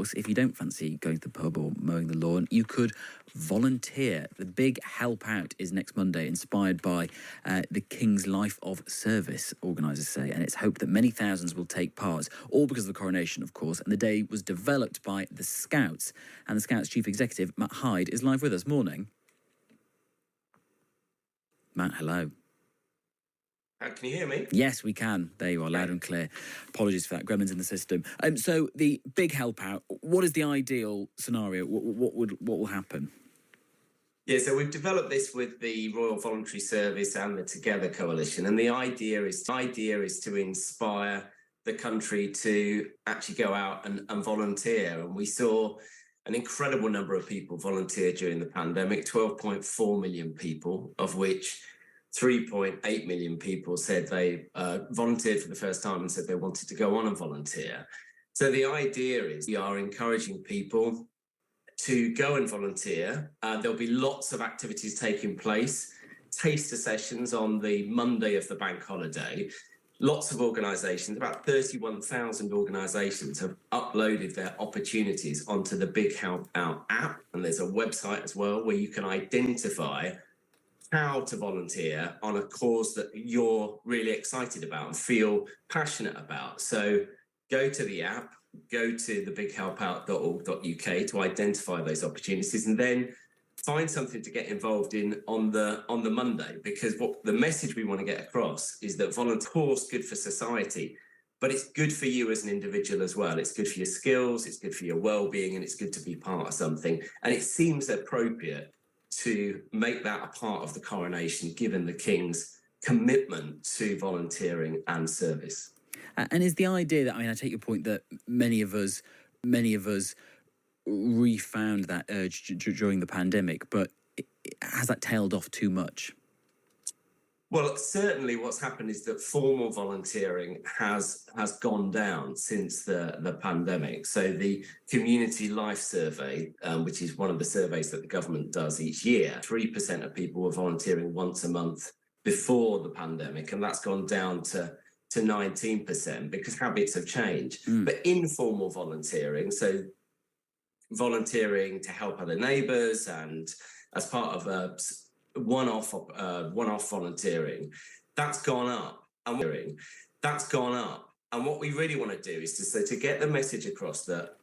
course, if you don't fancy going to the pub or mowing the lawn, you could volunteer. The big Help Out is next Monday, inspired by the King's Life of Service, organisers say, and it's hoped that many thousands will take part, all because of the coronation, of course. And the day was developed by the Scouts, and the Scouts Chief Executive, Matt Hyde, is live with us. Morning. Matt, hello. Can you hear me? Yes, we can. There you are, loud and clear. Apologies for that, gremlins in the system. So the big Help Out, what is the ideal scenario? What will happen? Yeah, so we've developed this with the Royal Voluntary Service and the Together Coalition, and the idea is to inspire the country to actually go out and volunteer. And we saw an incredible number of people volunteer during the pandemic, 12.4 million people, of which 3.8 million people said they volunteered for the first time and said they wanted to go on and volunteer. So the idea is we are encouraging people to go and volunteer. There'll be lots of activities taking place, taster sessions on the Monday of the bank holiday. Lots of organisations, about 31,000 organisations have uploaded their opportunities onto the Big Help Out app. And there's a website as well where you can identify how to volunteer on a cause that you're really excited about and feel passionate about. So go to the app, go to thebighelpout.org.uk to identify those opportunities, and then find something to get involved in on the Monday, because what the message we want to get across is that volunteer, of course, good for society, but it's good for you as an individual as well. It's good for your skills, it's good for your well-being, and it's good to be part of something. And it seems appropriate to make that a part of the coronation, given the King's commitment to volunteering and service. And is the idea that, I take your point that many of us refound that urge during the pandemic, but has that tailed off too much? Well, certainly what's happened is that formal volunteering has gone down since the pandemic. So the Community Life Survey, which is one of the surveys that the government does each year, 3% of people were volunteering once a month before the pandemic, and that's gone down to 19% because habits have changed. But informal volunteering, so volunteering to help other neighbours and as part of a one-off volunteering, that's gone up. And what we really want to do is to get the message across that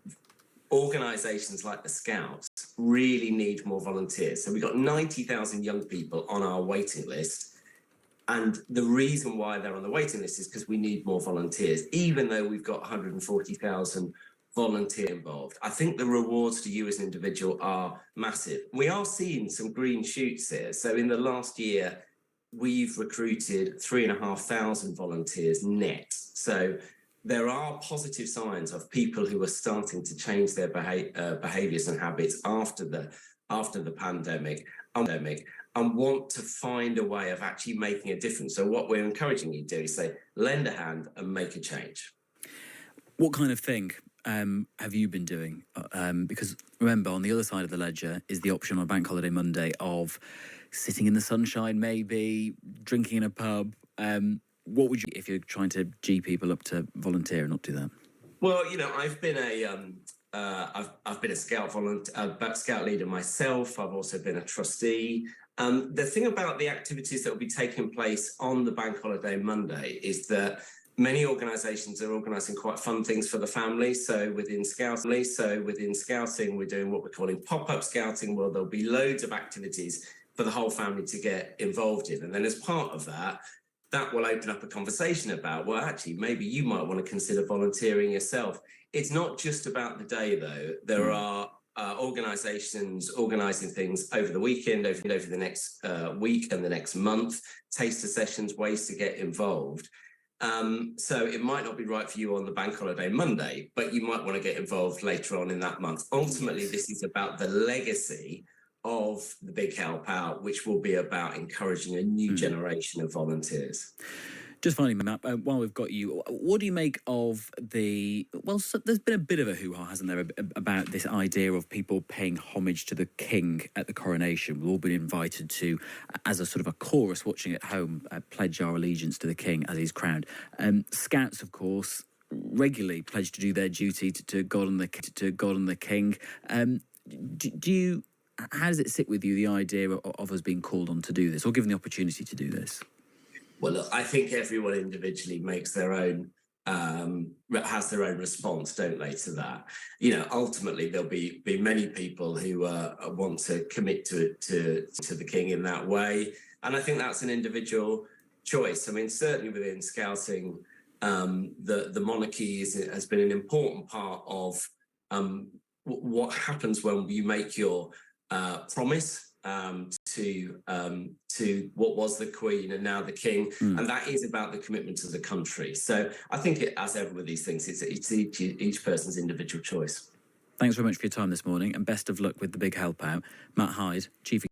organisations like the Scouts really need more volunteers. So we've got 90,000 young people on our waiting list. And the reason why they're on the waiting list is because we need more volunteers, even though we've got 140,000 volunteer involved. I think the rewards to you as an individual are massive. We are seeing some green shoots here. So in the last year, we've recruited 3,500 volunteers net. So there are positive signs of people who are starting to change their behaviours and habits after the pandemic and want to find a way of actually making a difference. So what we're encouraging you to do is say, lend a hand and make a change. What kind of thing have you been doing? Because remember, on the other side of the ledger is the option on Bank Holiday Monday of sitting in the sunshine, maybe drinking in a pub. What would you, if you're trying to G people up to volunteer and not do that? Well, I've been I've been a scout leader myself. I've also been a trustee. The thing about the activities that will be taking place on the Bank Holiday Monday is that many organisations are organising quite fun things for the family. So within Scouting, we're doing what we're calling pop-up scouting, where there'll be loads of activities for the whole family to get involved in. And then as part of that will open up a conversation about, well, actually, maybe you might want to consider volunteering yourself. It's not just about the day, though. There are organisations organising things over the weekend, over the next week and the next month, taster sessions, ways to get involved. So it might not be right for you on the Bank Holiday Monday, but you might want to get involved later on in that month. Ultimately, this is about the legacy of the Big Help Out, which will be about encouraging a new generation of volunteers. Just finally, Matt, while we've got you, what do you make of there's been a bit of a hoo-ha, hasn't there, about this idea of people paying homage to the King at the coronation? We've all been invited to, as a sort of a chorus watching at home, pledge our allegiance to the King as he's crowned. Scouts, of course, regularly pledge to do their duty to God and the King. Do you? How does it sit with you, the idea of us being called on to do this, or given the opportunity to do this? Well, look, I think everyone individually makes their own, has their own response, don't they, to that? Ultimately, there'll be many people who want to commit to the King in that way. And I think that's an individual choice. I mean, certainly within Scouting, the monarchy has been an important part of what happens when you make your promise to what was the Queen and now the King, and that is about the commitment to the country. So I think, as ever with these things, it's each person's individual choice. Thanks very much for your time this morning, and best of luck with the big help out. Matt Hyde, Chief